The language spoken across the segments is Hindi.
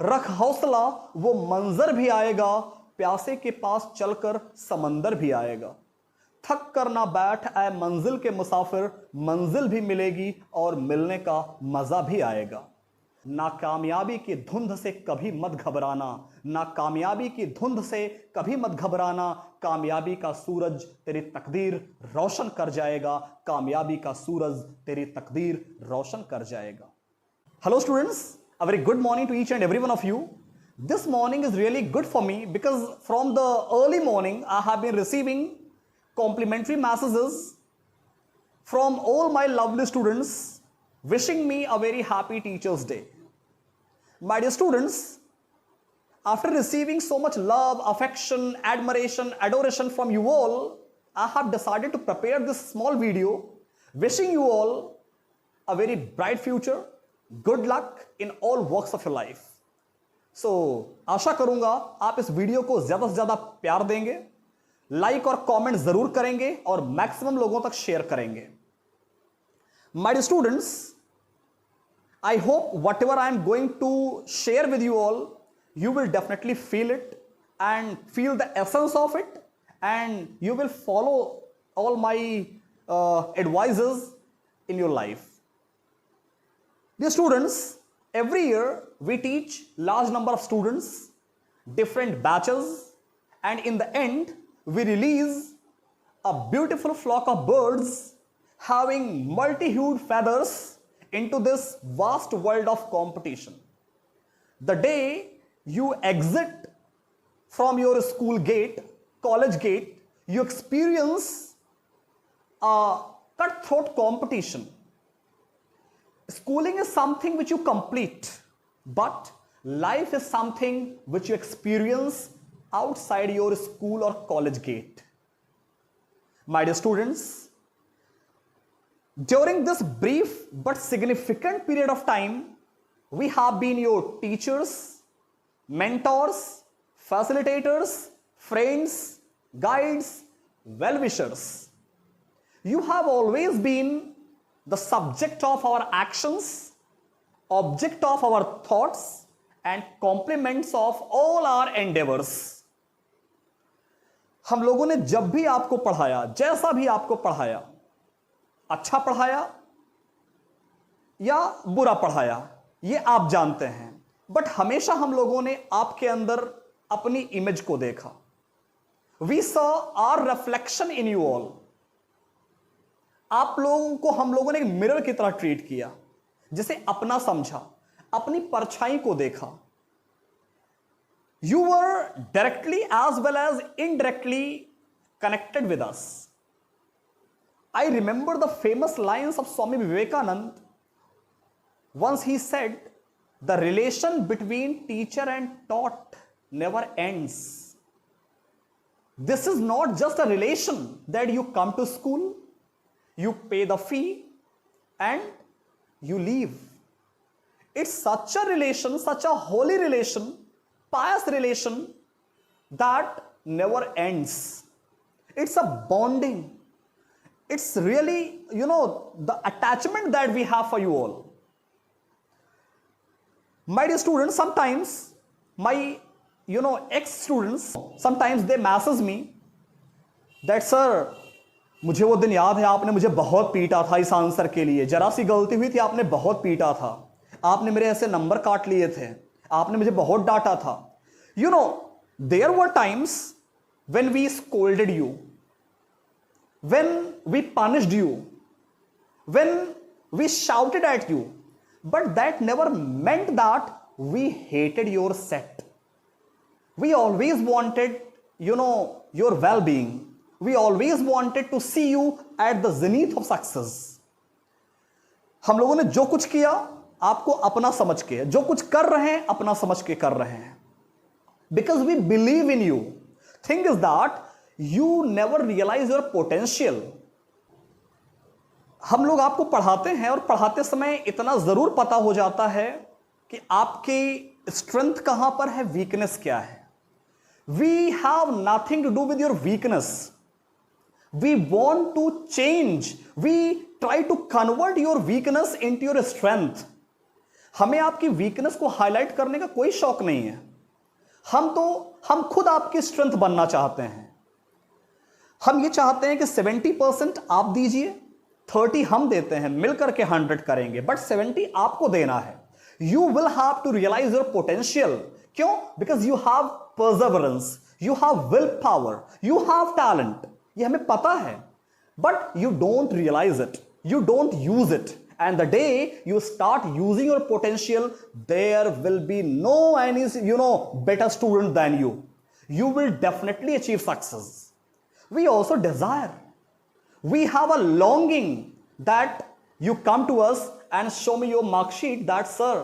रख हौसला, वो मंजर भी आएगा, प्यासे के पास चलकर समंदर भी आएगा। थक कर ना बैठ ऐ मंजिल के मुसाफिर, मंजिल भी मिलेगी और मिलने का मजा भी आएगा। नाकामयाबी की धुंध से कभी मत घबराना, नाकामयाबी की धुंध से कभी मत घबराना, कामयाबी का सूरज तेरी तकदीर रोशन कर जाएगा, कामयाबी का सूरज तेरी तकदीर रोशन कर जाएगा। Hello students, a very good morning to each and every one of you. This morning is really good for me because from the early morning I have been receiving complimentary messages from all my lovely students wishing me a very happy Teachers' Day. My dear students, after receiving so much love, affection, admiration, adoration from you all, I have decided to prepare this small video wishing you all a very bright future, good luck in all works of your life. So, आशा करूंगा आप इस वीडियो को ज्यादा से ज्यादा प्यार देंगे, लाइक और कमेंट जरूर करेंगे और मैक्सिमम लोगों तक शेयर करेंगे। My dear students, I hope whatever I am going to share with you all, you will definitely feel it and feel the essence of it, and you will follow all my advices in your life. Dear students, every year we teach large number of students, different batches, and in the end we release a beautiful flock of birds having multi-hued feathers into this vast world of competition. The day you exit from your school gate, college gate, you experience a cutthroat competition. Schooling is something which you complete, but life is something which you experience outside your school or college gate. My dear students, during this brief but significant period of time, we have been your teachers, mentors, facilitators, friends, guides, well-wishers. You have always been the subject of our actions, object of our thoughts, and compliments of all our endeavors. हम लोगों ने जब भी आपको पढ़ाया, जैसा भी आपको पढ़ाया, अच्छा पढ़ाया या बुरा पढ़ाया, ये आप जानते हैं, बट हमेशा हम लोगों ने आपके अंदर अपनी इमेज को देखा। We saw our reflection in you all. आप लोगों को हम लोगों ने एक मिरर की तरह ट्रीट किया, जिसे अपना समझा, अपनी परछाई को देखा। You were directly as well as indirectly connected with us. I remember the famous lines of Swami Vivekananda. Once he said, "The relation between teacher and taught never ends." This is not just a relation that you come to school, you pay the fee, and you leave. It's such a relation, such a holy relation, pious relation that never ends. It's a bonding. It's really, the attachment that we have for you all. My dear students, sometimes my, ex-students, sometimes they message me that, "Sir, मुझे वो दिन याद है, आपने मुझे बहुत पीटा था इस आंसर के लिए, जरा सी गलती हुई थी, आपने बहुत पीटा था, आपने मेरे ऐसे नंबर काट लिए थे, आपने मुझे बहुत डांटा था." There were times when we scolded you, when we punished you, when we shouted at you, but that never meant that we hated your set. We always wanted, your well-being. We always wanted to see you at the zenith of success. हम लोगों ने जो कुछ किया आपको अपना समझ के, जो कुछ कर रहे हैं अपना समझ के कर रहे हैं, because we believe in you. Thing is that you never realize your potential. हम लोग आपको पढ़ाते हैं और पढ़ाते समय इतना जरूर पता हो जाता है कि आपकी स्ट्रेंथ कहां पर है, वीकनेस क्या है. We have nothing to do with your weakness. We want to change. We try to convert your weakness into your strength. हमें आपकी वीकनेस को हाईलाइट करने का कोई शौक नहीं है। हम खुद आपकी स्ट्रेंथ बनना चाहते हैं। हम ये चाहते हैं कि 70% आप दीजिए, 30 हम देते हैं, मिलकर के 100 करेंगे, बट 70 आपको देना है। You will have to realise your potential. क्यों? Because you have perseverance, you have will power, you have talent. ये हमें पता है, but you don't realise it, you don't use it, and the day you start using your potential, there will be no any better student than you. You will definitely achieve success. We also desire, we have a longing that you come to us and show me your mark sheet that, sir,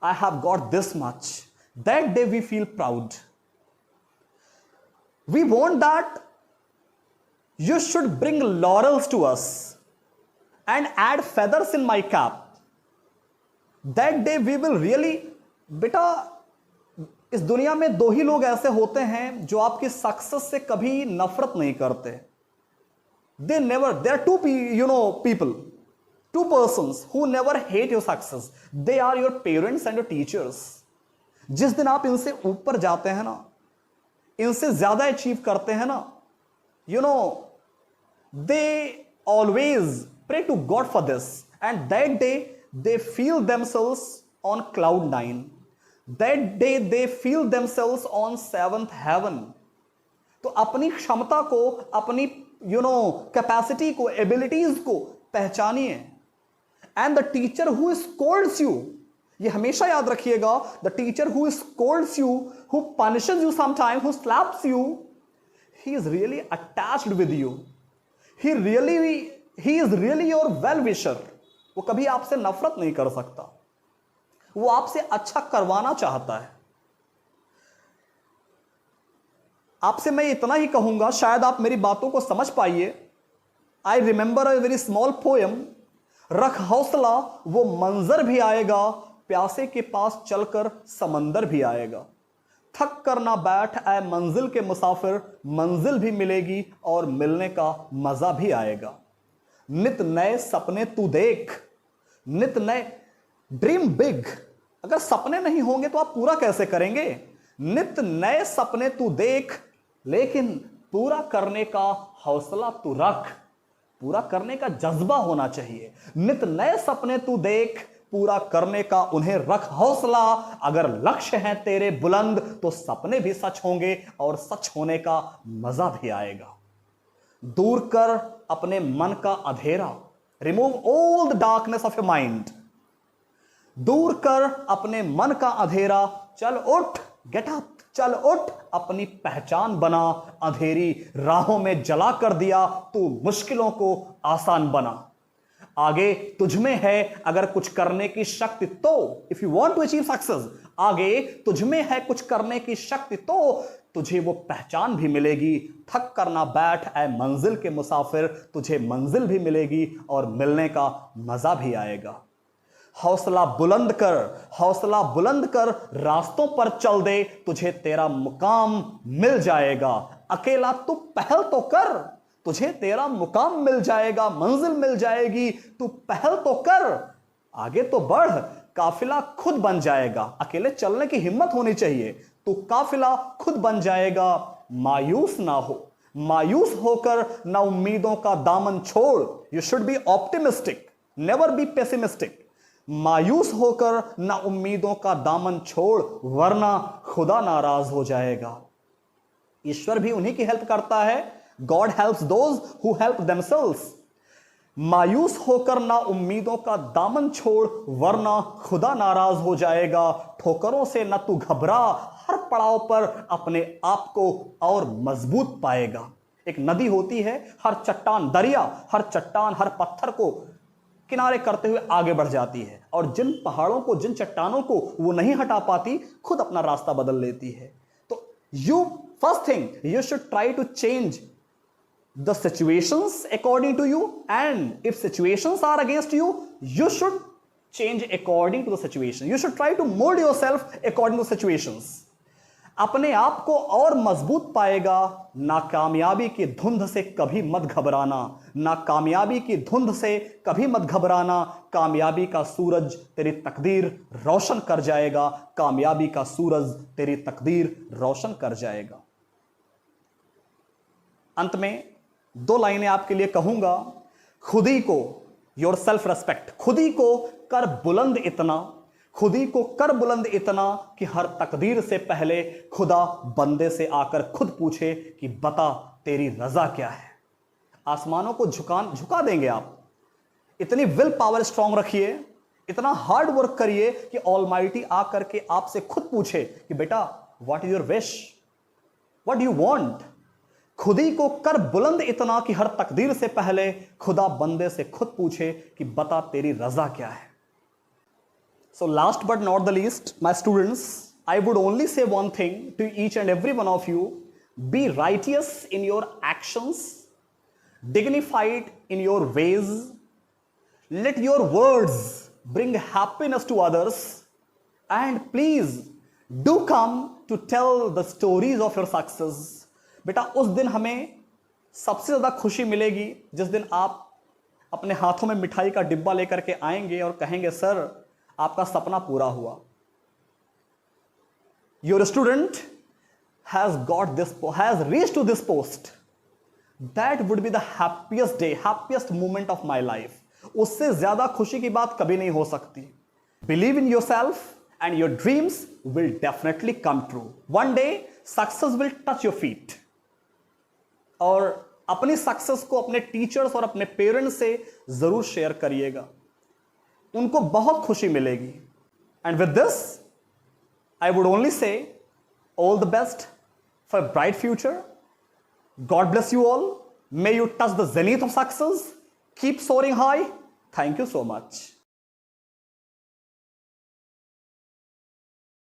I have got this much. That day we feel proud. We want that you should bring laurels to us and add feathers in my cap. That day we will really, बेटा इस दुनिया में दो ही लोग ऐसे होते हैं जो आपकी सक्सेस से कभी नफरत नहीं करते। there are two persons who never hate your success. They are your parents and your teachers. जिस दिन आप इनसे ऊपर जाते हैं ना, इनसे ज्यादा अचीव करते हैं ना, they always pray to God for this, and that day they feel themselves on cloud 9. That day they feel themselves on 7th heaven. तो अपनी क्षमता को, अपनी कैपेसिटी को, एबिलिटीज को पहचानिए। And the teacher who scolds you, ये हमेशा याद रखिएगा, the teacher who scolds you, who punishes you sometime, who slaps you, he is really attached with you. He is really your well wisher. वो कभी आपसे नफरत नहीं कर सकता, वो आपसे अच्छा करवाना चाहता है। आपसे मैं इतना ही कहूंगा, शायद आप मेरी बातों को समझ पाइए। I remember a very small poem, रख हौसला वो मंजर भी आएगा, प्यासे के पास चलकर समंदर भी आएगा। थक कर ना बैठ ऐ मंजिल के मुसाफिर, मंजिल भी मिलेगी और मिलने का मजा भी आएगा। नित नए सपने तू देख, नित नए, ड्रीम बिग। अगर सपने नहीं होंगे तो आप पूरा कैसे करेंगे? नित नए सपने तू देख, लेकिन पूरा करने का हौसला तू रख। पूरा करने का जज्बा होना चाहिए। नित नए सपने तू देख, पूरा करने का उन्हें रख हौसला। अगर लक्ष्य हैं तेरे बुलंद तो सपने भी सच होंगे और सच होने का मजा भी आएगा। दूर कर अपने मन का अंधेरा, remove all the darkness of your mind. दूर कर अपने मन का अंधेरा, चल उठ, गेट अप, चल उठ, अपनी पहचान बना। अंधेरी राहों में जला कर दिया तू मुश्किलों को आसान बना। आगे तुझमें है अगर कुछ करने की शक्ति तो, if you want to achieve success, आगे तुझमें है कुछ करने की शक्ति तो तुझे वो पहचान भी मिलेगी। थक कर ना बैठ ऐ मंजिल के मुसाफिर, तुझे मंजिल भी मिलेगी और मिलने का मजा भी आएगा। हौसला बुलंद कर, हौसला बुलंद कर, रास्तों पर चल दे, तुझे तेरा मुकाम मिल जाएगा। अकेला तू पहल तो कर, तुझे तेरा मुकाम मिल जाएगा, मंजिल मिल जाएगी। तू पहल तो कर, आगे तो बढ़, काफिला खुद बन जाएगा। अकेले चलने की हिम्मत होनी चाहिए, तो काफिला खुद बन जाएगा। मायूस ना हो, मायूस होकर ना उम्मीदों का दामन छोड़। You should be optimistic, never be pessimistic. मायूस होकर ना उम्मीदों का दामन छोड़, वरना खुदा नाराज हो जाएगा। ईश्वर भी उन्हीं की हेल्प करता है। God helps those who help themselves. मायूस होकर ना उम्मीदों का दामन छोड़, वरना खुदा नाराज हो जाएगा। ठोकरों से ना तू घबरा, हर पड़ाव पर अपने आप को और मजबूत पाएगा। एक नदी होती है, हर चट्टान, दरिया हर चट्टान, हर पत्थर को किनारे करते हुए आगे बढ़ जाती है, और जिन पहाड़ों को, जिन चट्टानों को वो नहीं हटा पाती, खुद अपना रास्ता बदल लेती है। तो you first thing, you should try to change the situations according to you, and if situations are against you, you should change according to the situation. You should try to mold yourself according to situations. अपने आप को और मजबूत पाएगा। नाकामयाबी की धुंध से कभी मत घबराना, नाकामयाबी की धुंध से कभी मत घबराना। कामयाबी का सूरज तेरी तकदीर रोशन कर जाएगा, कामयाबी का सूरज तेरी तकदीर रोशन कर जाएगा। अंत में 2 लाइनें आपके लिए कहूंगा। खुद ही को, योर सेल्फ रेस्पेक्ट, खुद ही को कर बुलंद इतना, खुद ही को कर बुलंद इतना कि हर तकदीर से पहले खुदा बंदे से आकर खुद पूछे कि बता तेरी रजा क्या है। आसमानों को झुका देंगे आप। इतनी विल पावर स्ट्रांग रखिए, इतना हार्ड वर्क करिए कि ऑलमाइटी आकर के आपसे खुद पूछे कि बेटा what is your wish, what do you want. खुद ही को कर बुलंद इतना कि हर तकदीर से पहले खुदा बंदे से खुद पूछे कि बता तेरी रजा क्या है। So last but not the least, my students, I would only say one thing to each and every one of you: be righteous in your actions, dignified in your ways, let your words bring happiness to others, and please do come to tell the stories of your success. बेटा उस दिन हमें सबसे ज़्यादा खुशी मिलेगी जिस दिन आप अपने हाथों में मिठाई का डिब्बा लेकर के आएंगे और कहेंगे सर आपका सपना पूरा हुआ। Your student has reached to this post. That would be the happiest day, happiest moment of my life. उससे ज्यादा खुशी की बात कभी नहीं हो सकती। Believe in yourself and your dreams will definitely come true. One day success will touch your feet. और अपनी सक्सेस को अपने टीचर्स और अपने पेरेंट्स से जरूर शेयर करिएगा, उनको बहुत खुशी मिलेगी। And with this I would only say all the best for bright future. God bless you all. May you touch the zenith of success. Keep soaring high. Thank you so much.